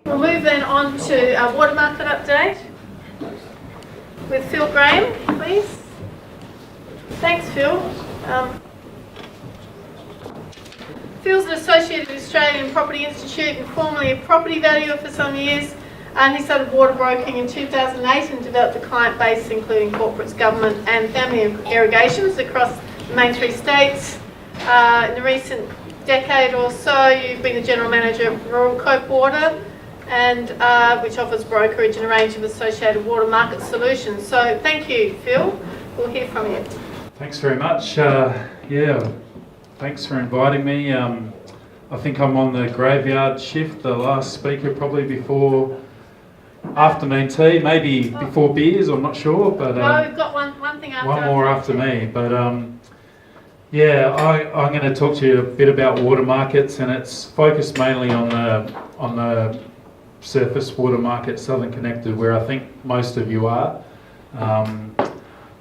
We'll move then on to our water market update with Phil Graeme, please. Thanks, Phil. Phil's an associate of the Australian Property Institute and formerly a property valuer for some years, and he started water broking in 2008 and developed a client base including corporates, government and family irrigations across the main 3 states. In the recent decade or so, you've been the General Manager of Rural Cope Water, and which offers brokerage and a range of associated water market solutions. So thank you, Phil. We'll hear from you. Thanks very much. Thanks for inviting me. I think I'm on the graveyard shift, the last speaker probably before afternoon tea, maybe before beers, I'm not sure. But no, we've got one thing after. One more after me. But yeah, I'm going to talk to you a bit about water markets, and it's focused mainly on the surface water market, Southern Connected, where I think most of you are.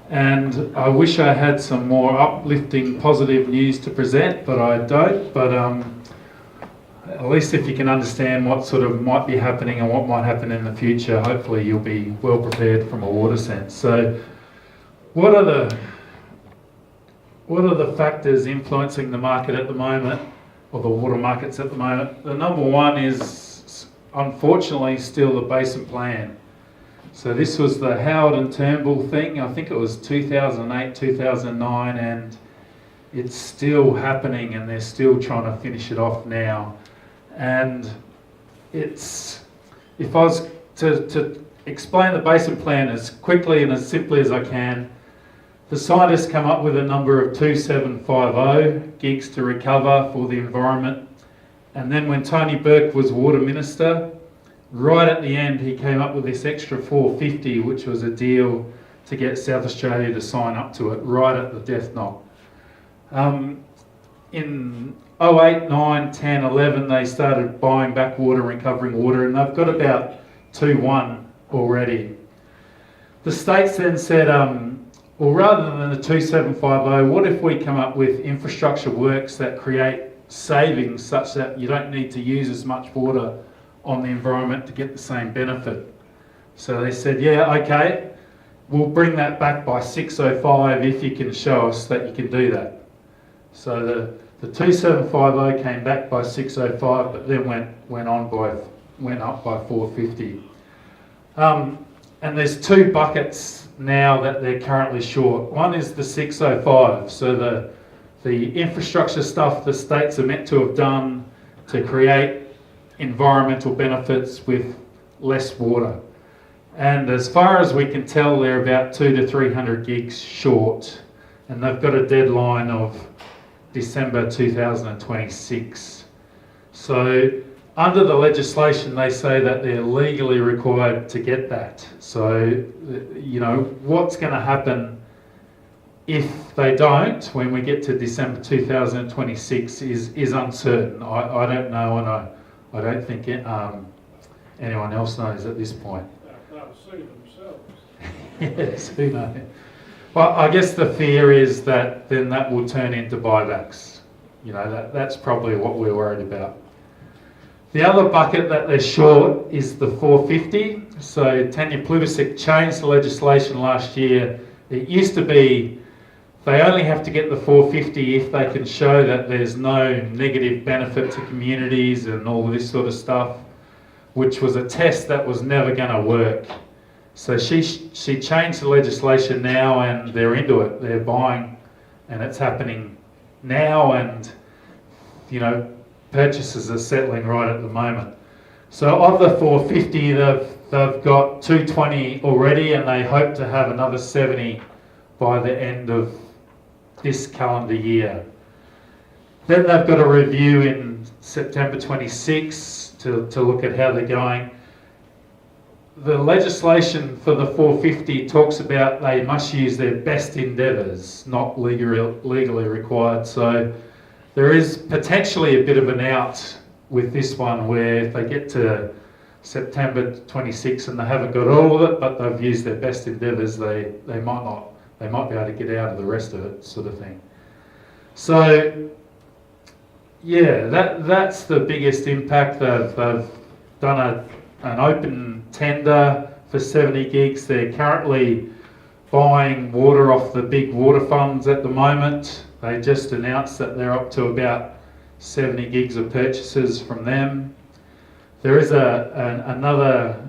And I wish I had some more uplifting, positive news to present, but I don't. But at least if you can understand what sort of might be happening and what might happen in the future, hopefully you'll be well prepared from a water sense. So, what are the factors influencing the market at the moment, or the water markets at the moment? The number one is, unfortunately, still the Basin Plan. So this was the Howard and Turnbull thing. I think it was 2008, 2009, and it's still happening, and they're still trying to finish it off now. And it's, if I was to explain the Basin Plan as quickly and as simply as I can, the scientists come up with a number of 2750 gigs to recover for the environment. And then when Tony Burke was Water Minister, right at the end he came up with this extra 450, which was a deal to get South Australia to sign up to it right at the death knell. In 08, 9, 10, 11 they started buying back water, recovering water, and they've got about 2-1 already. The states then said, well, rather than the 2750, what if we come up with infrastructure works that create savings such that you don't need to use as much water on the environment to get the same benefit? So they said, yeah, okay, we'll bring that back by 605 if you can show us that you can do that. So the 2750 came back by 605, but then went up by 450. And there's 2 buckets now that they're currently short. One is the 605, so the infrastructure stuff the states are meant to have done to create environmental benefits with less water. And as far as we can tell, they're about 200 to 300 gigs short, and they've got a deadline of December 2026. So under the legislation they say that they're legally required to get that. So, you know, what's going to happen if they don't when we get to December 2026 is uncertain. I don't know, and I don't think anyone else knows at this point. They'll see themselves. Yes, who knows? Well, I guess the fear is that then that will turn into buybacks. You know, that's probably what we're worried about. The other bucket that they're short is the 450. So Tanya Plibersek changed the legislation last year. It used to be they only have to get the 450 if they can show that there's no negative benefit to communities and all this sort of stuff, which was a test that was never going to work. So she changed the legislation now, and they're into it. They're buying, and it's happening now, and you know, purchases are settling right at the moment. So of the 450, they've got 220 already, and they hope to have another 70 by the end of this calendar year. Then they've got a review in September 26 to look at how they're going. The legislation for the 450 talks about they must use their best endeavours, not legally required. So there is potentially a bit of an out with this one, where if they get to September 26 and they haven't got all of it, but they've used their best endeavours, they might be able to get out of the rest of it, sort of thing. So yeah, that's the biggest impact. They've done an open tender for 70 gigs. They're currently buying water off the big water funds at the moment. They just announced that they're up to about 70 gigs of purchases from them. There is another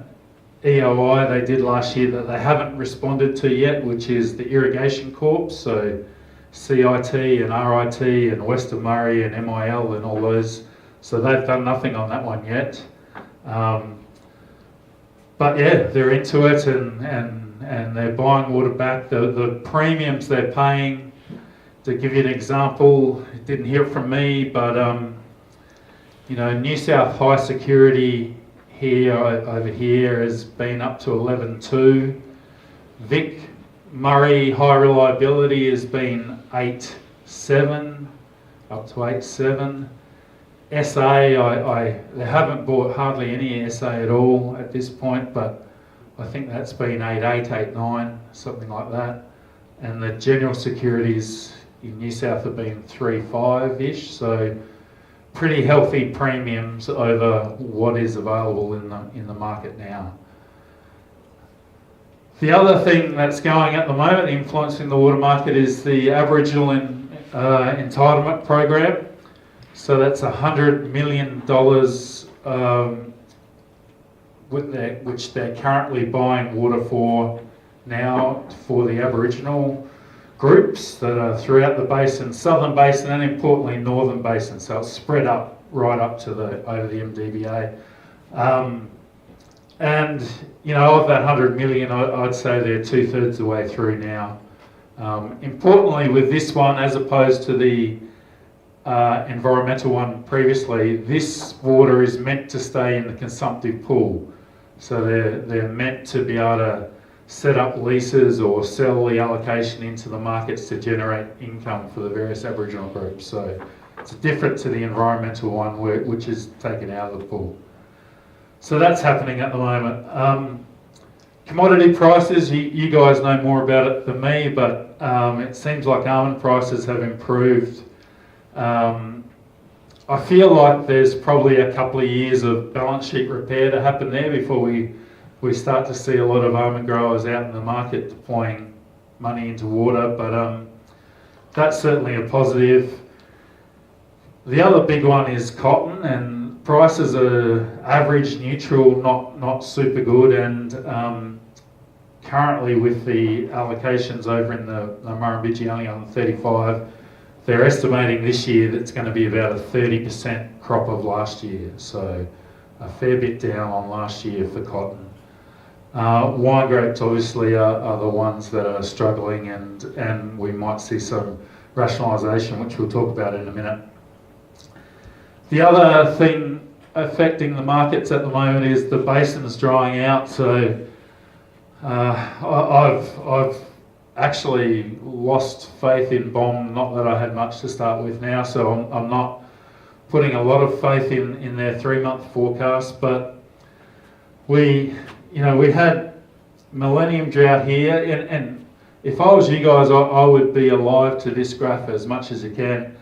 EOI they did last year that they haven't responded to yet, which is the Irrigation Corps. So CIT and RIT and Western Murray and MIL and all those. So they've done nothing on that one yet. But yeah, they're into it and they're buying water back. The premiums they're paying, to give you an example, you didn't hear it from me, but New South High Security here over here has been up to 11.2. Vic Murray High Reliability has been 8.7, up to 8.7. SA, they haven't bought hardly any SA at all at this point, but I think that's been 8.8, 8.9, something like that. And the general securities in New South have been 3.5-ish, so pretty healthy premiums over what is available in the market now. The other thing that's going at the moment influencing the water market is the Aboriginal entitlement program. So that's $100 million which they're currently buying water for now for the Aboriginal groups that are throughout the basin, southern basin and importantly northern basin. So it's spread up right up to over the MDBA. And of that 100 million, I'd say they're 2/3 the way through now. Importantly, with this one, as opposed to the environmental one previously, this water is meant to stay in the consumptive pool. So they're meant to be able to set up leases or sell the allocation into the markets to generate income for the various Aboriginal groups. So it's different to the environmental one, which is taken out of the pool. So that's happening at the moment. Commodity prices, you guys know more about it than me, but it seems like almond prices have improved. I feel like there's probably a couple of years of balance sheet repair to happen there before we start to see a lot of almond growers out in the market deploying money into water, but that's certainly a positive. The other big one is cotton, and prices are average, neutral, not super good, and currently with the allocations over in the Murrumbidgee only on 35, they're estimating this year that it's going to be about a 30% crop of last year, so a fair bit down on last year for cotton. Wine grapes obviously are the ones that are struggling, and we might see some rationalisation, which we'll talk about in a minute. The other thing affecting the markets at the moment is the basin's drying out, so I've actually lost faith in BOM, not that I had much to start with now, so I'm not putting a lot of faith in their 3-month forecast, but we had millennium drought here, and if I was you guys, I would be alive to this graph as much as you can.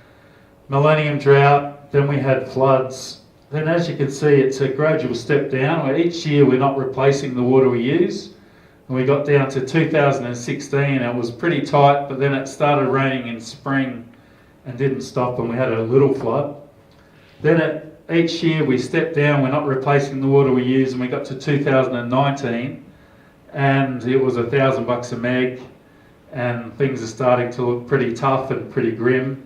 Millennium drought, then we had floods, then as you can see it's a gradual step down, where each year we're not replacing the water we use. And we got down to 2016, it was pretty tight, but then it started raining in spring and didn't stop, and we had a little flood. Then each year we stepped down, we're not replacing the water we use, and we got to 2019, and it was $1,000 a meg, and things are starting to look pretty tough and pretty grim.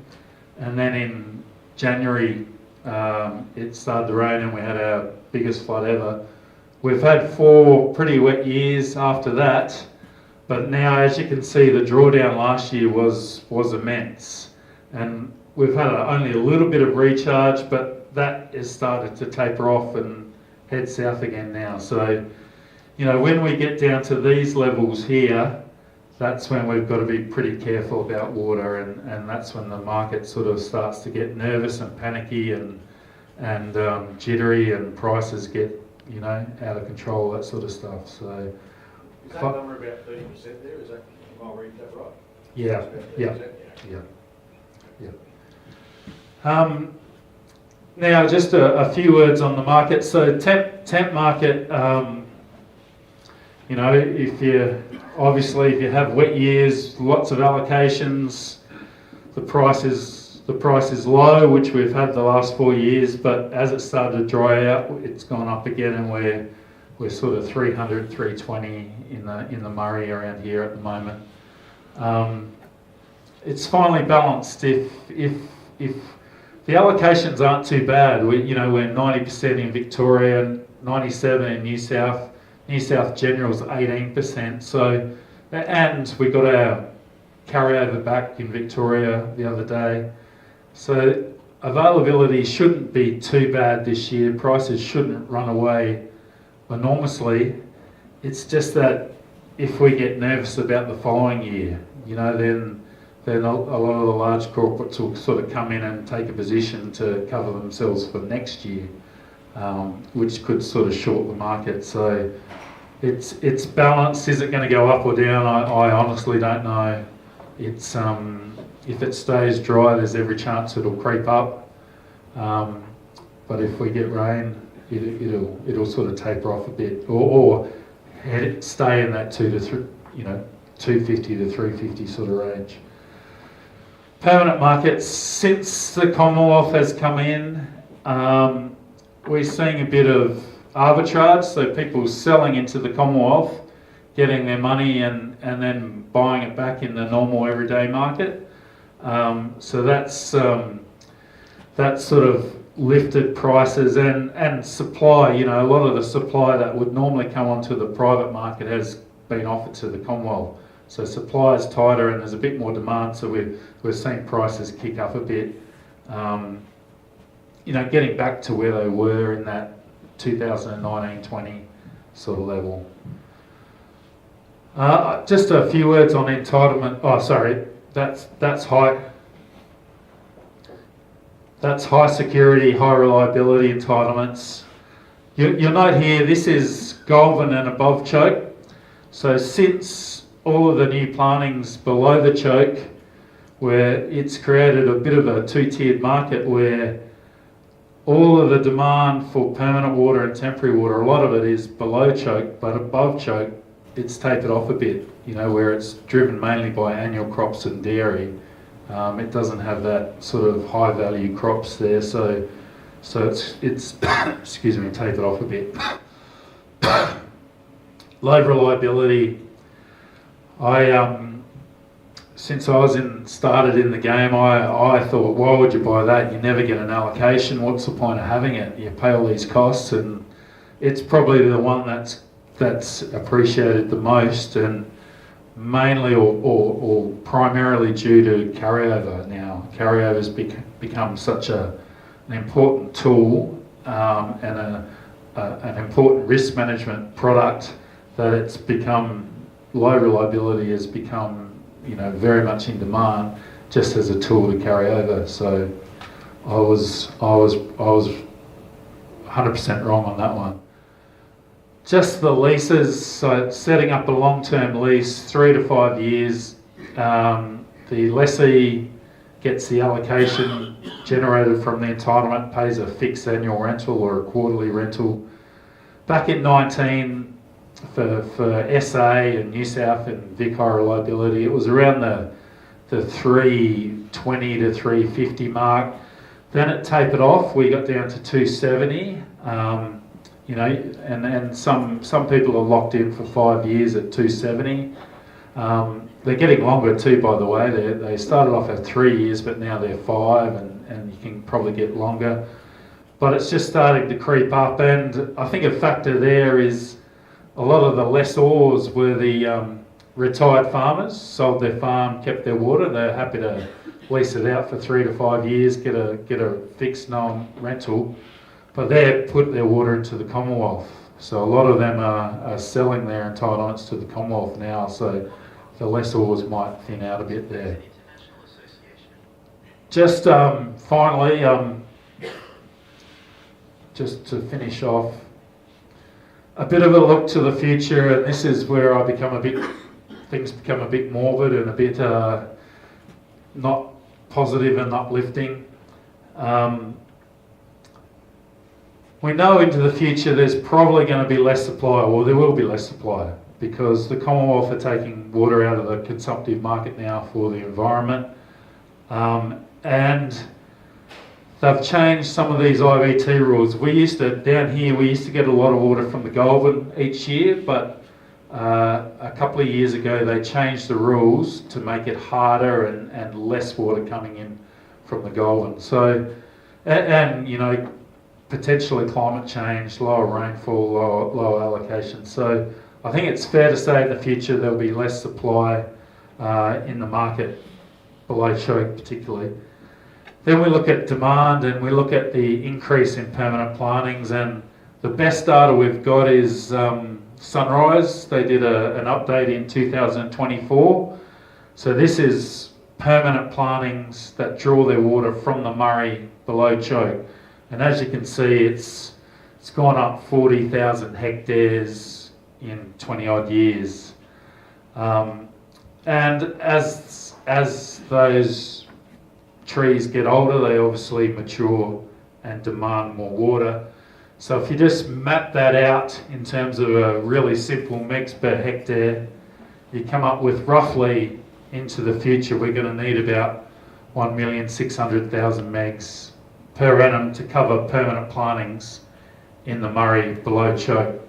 And then in January it started to rain and we had our biggest flood ever. We've had 4 pretty wet years after that, but now, as you can see, the drawdown last year was immense, and we've had only a little bit of recharge, but that has started to taper off and head south again now. So, you know, when we get down to these levels here, that's when we've got to be pretty careful about water, and that's when the market sort of starts to get nervous and panicky and jittery, and prices get, you know, out of control, that sort of stuff. So, Is that number about 30% there? Is that, am I reading that right? yeah, That's about 30%? yeah. Now, just a few words on the market. So, temp market. You know, if you have wet years, lots of allocations, the price is low, which we've had the last 4 years. But as it started to dry out, it's gone up again, and we're sort of 300, 320 in the Murray around here at the moment. It's finally balanced. If the allocations aren't too bad, we're 90% in Victoria, 97% in New South. New South General's 18%. So, and we got our carryover back in Victoria the other day. So availability shouldn't be too bad this year. Prices shouldn't run away enormously. It's just that if we get nervous about the following year, you know, then a lot of the large corporates will sort of come in and take a position to cover themselves for next year, which could sort of short the market. So it's balanced. Is it going to go up or down? I honestly don't know. It's if it stays dry, there's every chance it'll creep up. But if we get rain, it'll sort of taper off a bit, or stay in that 250 to 350 sort of range. Permanent markets, since the Commonwealth has come in, we're seeing a bit of arbitrage, so people selling into the Commonwealth, getting their money and then buying it back in the normal everyday market. So that's sort of lifted prices and supply. You know, a lot of the supply that would normally come onto the private market has been offered to the Commonwealth. So supply is tighter and there's a bit more demand, so we're seeing prices kick up a bit. You know, getting back to where they were in that 2019-20 sort of level. Just a few words on entitlement. Oh, sorry, that's high. That's high security, high reliability entitlements. You'll note here, this is Goulburn and above choke. So since all of the new plantings below the choke, where it's created a bit of a two-tiered market where all of the demand for permanent water and temporary water, a lot of it is below choke, but above choke, it's tapered off a bit, you know, where it's driven mainly by annual crops and dairy. It doesn't have that sort of high value crops there, so it's excuse me, tapered off a bit. Low reliability. Since I started in the game, I thought, why would you buy that? You never get an allocation. What's the point of having it? You pay all these costs, and it's probably the one that's appreciated the most, and mainly or primarily due to carryover. Now, carryover's become such an important tool and an important risk management product that it's become, low reliability has become, you know, very much in demand just as a tool to carry over. So I was 100% wrong on that one. Just the leases, so setting up a long-term lease, 3 to 5 years, the lessee gets the allocation generated from the entitlement, pays a fixed annual rental or a quarterly rental. Back in 19, for SA and New South and Vic High Reliability, it was around the 320 to 350 mark. Then it tapered off. We got down to 270. You know, and some people are locked in for 5 years at 270. They're getting longer too, by the way. They started off at 3 years, but now they're 5, and you can probably get longer. but it's just starting to creep up. And I think a factor there is a lot of the lessors were the retired farmers, sold their farm, kept their water. They're happy to lease it out for 3 to 5 years, get a fixed known rental, but they're put their water into the Commonwealth. So a lot of them are selling their entitlements to the Commonwealth now, so the lessors might thin out a bit there. Just finally, just to finish off, a bit of a look to the future, and this is where things become a bit morbid and a bit not positive and uplifting. We know into the future there's probably going to be less supply, or there will be less supply, because the Commonwealth are taking water out of the consumptive market now for the environment. And they've changed some of these IVT rules. Down here, we used to get a lot of water from the Goulburn each year, but a couple of years ago they changed the rules to make it harder and less water coming in from the Goulburn. So, and you know, potentially climate change, lower rainfall, lower allocation. So I think it's fair to say in the future there'll be less supply in the market below choke particularly. Then we look at demand and we look at the increase in permanent plantings, and the best data we've got is Sunrise. They did an update in 2024. So this is permanent plantings that draw their water from the Murray below choke. And as you can see, it's gone up 40,000 hectares in 20 odd years. And as those trees get older, they obviously mature and demand more water. So if you just map that out in terms of a really simple megs per hectare, you come up with roughly into the future we're going to need about 1,600,000 megs per annum to cover permanent plantings in the Murray below choke.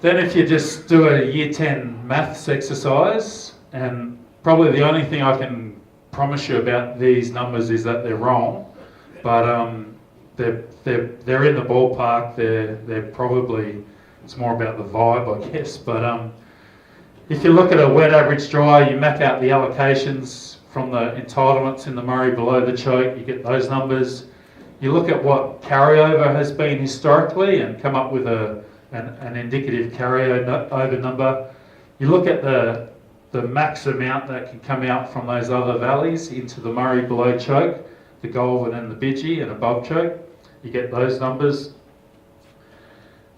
Then if you just do a year 10 maths exercise, and probably the only thing I can promise you about these numbers is that they're wrong, but they're in the ballpark. They're probably, it's more about the vibe, I guess. But if you look at a wet average dry, you map out the allocations from the entitlements in the Murray below the choke, you get those numbers. You look at what carryover has been historically and come up with an indicative carryover number. You look at the max amount that can come out from those other valleys into the Murray below choke, the Goulburn and the Bidgie and above choke. You get those numbers.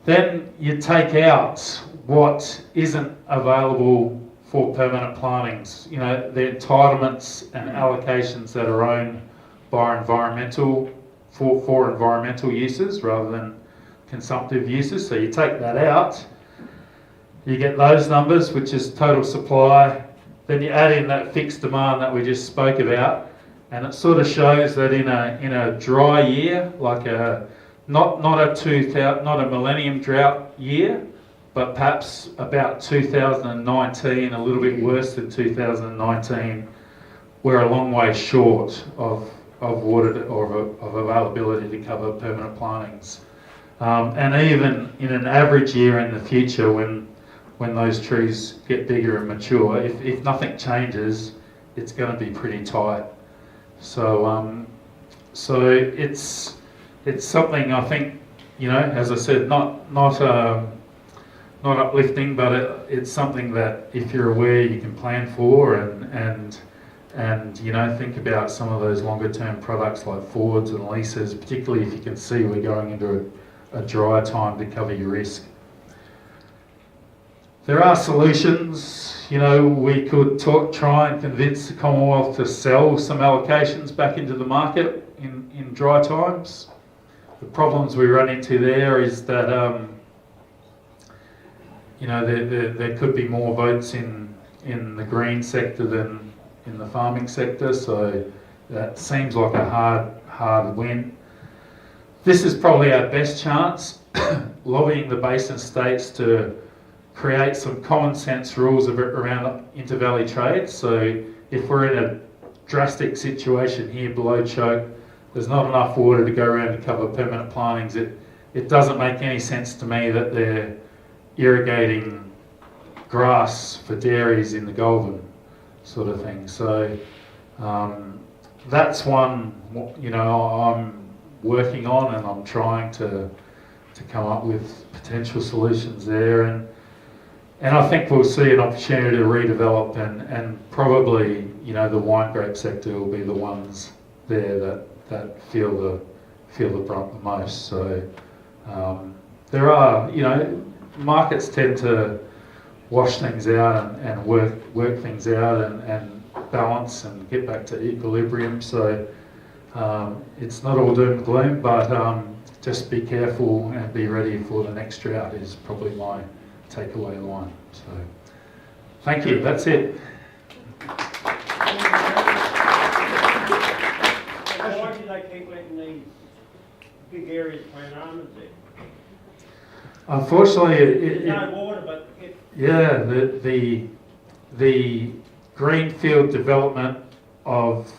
Then you take out what isn't available for permanent plantings. You know, the entitlements and allocations that are owned by environmental, for environmental uses rather than consumptive uses. So you take that out, you get those numbers, which is total supply. Then you add in that fixed demand that we just spoke about, and it sort of shows that in a dry year, like not a millennium drought year, but perhaps about 2019, a little bit worse than 2019, we're a long way short of water or of availability to cover permanent plantings. And even in an average year in the future, when those trees get bigger and mature, if nothing changes, it's going to be pretty tight. So it's something I think, you know, as I said, not uplifting, but it's something that if you're aware you can plan for and you know, think about some of those longer term products like forwards and leases, particularly if you can see we're going into a drier time to cover your risk. There are solutions. You know, we could try and convince the Commonwealth to sell some allocations back into the market in dry times. The problems we run into there is that you know, there could be more votes in the green sector than in the farming sector, so that seems like a hard win. This is probably our best chance, lobbying the basin states to create some common sense rules around inter-valley trade. So if we're in a drastic situation here below choke, there's not enough water to go around to cover permanent plantings. It doesn't make any sense to me that they're irrigating grass for dairies in the Goulburn sort of thing. So that's one, you know, I'm working on, and I'm trying to come up with potential solutions there, and I think we'll see an opportunity to redevelop, and probably, you know, the wine grape sector will be the ones there that feel the brunt the most. So there are, you know, markets tend to wash things out and work things out and balance and get back to equilibrium. So it's not all doom and gloom, but just be careful and be ready for the next drought is probably my takeaway line. So thank you, that's it. Why do they keep letting these big areas plant almonds there? Unfortunately, There's no water, but yeah, the greenfield development of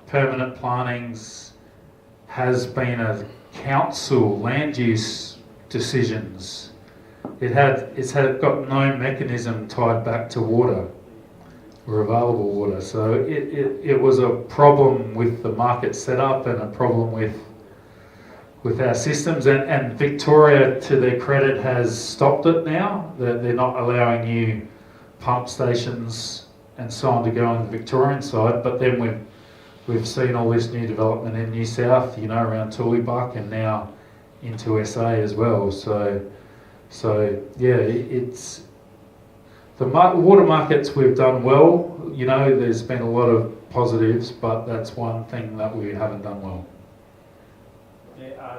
permanent plantings has been a council land use decisions. It's got no mechanism tied back to water or available water. So it was a problem with the market setup and a problem with our systems, and Victoria, to their credit, has stopped it now. They're not allowing new pump stations and so on to go on the Victorian side, but then we've seen all this new development in New South, you know, around Tooleybuck and now into SA as well. So yeah, it's the water markets we've done well. You know, there's been a lot of positives, but that's one thing that we haven't done well.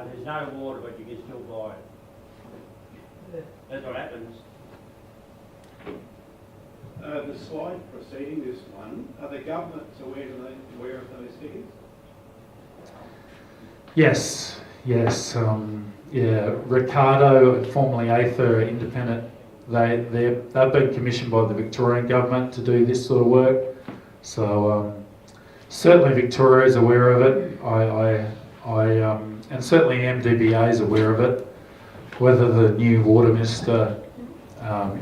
there's no water, but you can still buy it. That's what happens. The slide preceding this one, are the governments aware of those figures? Yes. Yeah, Ricardo, formerly AITHA, independent, they've been commissioned by the Victorian government to do this sort of work. So certainly Victoria is aware of it. And certainly MDBA is aware of it. Whether the new water minister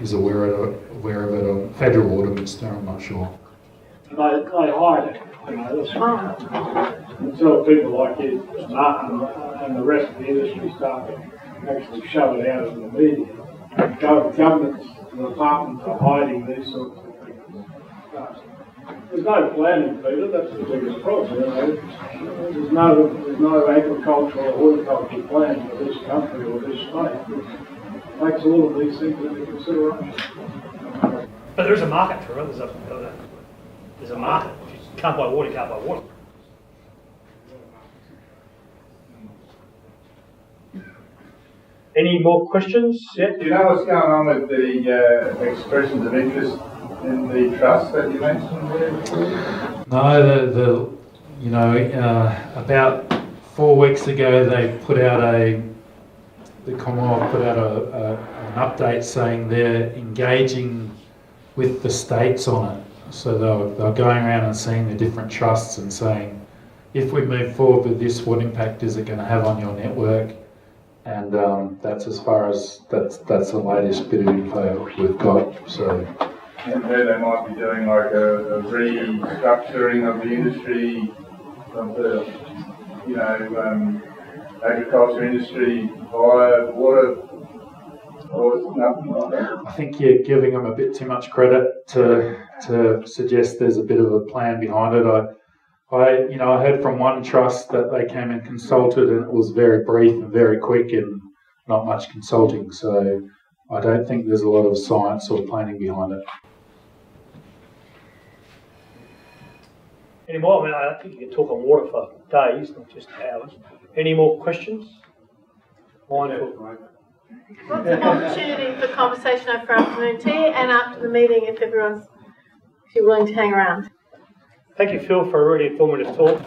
is aware of it, or federal water minister, I'm not sure. They hide it, you know, until people like you, Martin, and the rest of the industry start to actually shove it out in the media. Governments and departments are hiding these sorts of things. There's no planning, Peter, that's the biggest problem. You know? There's no agricultural or horticultural plan for this country or this state, which takes all of these things into consideration. But there is a market for it. There's a market. If you can't buy water, you can't buy water. Any more questions? Yeah. Do you know what's going on with the expressions of interest in the trust that you mentioned there? No, about 4 weeks ago they put out the Commonwealth put out an update saying they're engaging with the states on it. So they're going around and seeing the different trusts and saying, if we move forward with this, what impact is it going to have on your network? And that's as far as that's the latest bit of info we've got. So. And there they might be doing like a restructuring of the industry, of the agriculture industry via water, or nothing like that. I think you're giving them a bit too much credit to suggest there's a bit of a plan behind it. I heard from one trust that they came and consulted, and it was very brief and very quick and not much consulting. So I don't think there's a lot of science or planning behind it. Any more? I mean, I think you can talk on water for days, not just hours. Any more questions? Mindful. Lots of opportunity for conversation over afternoon tea and after the meeting if you're willing to hang around. Thank you, Phil, for a really informative talk.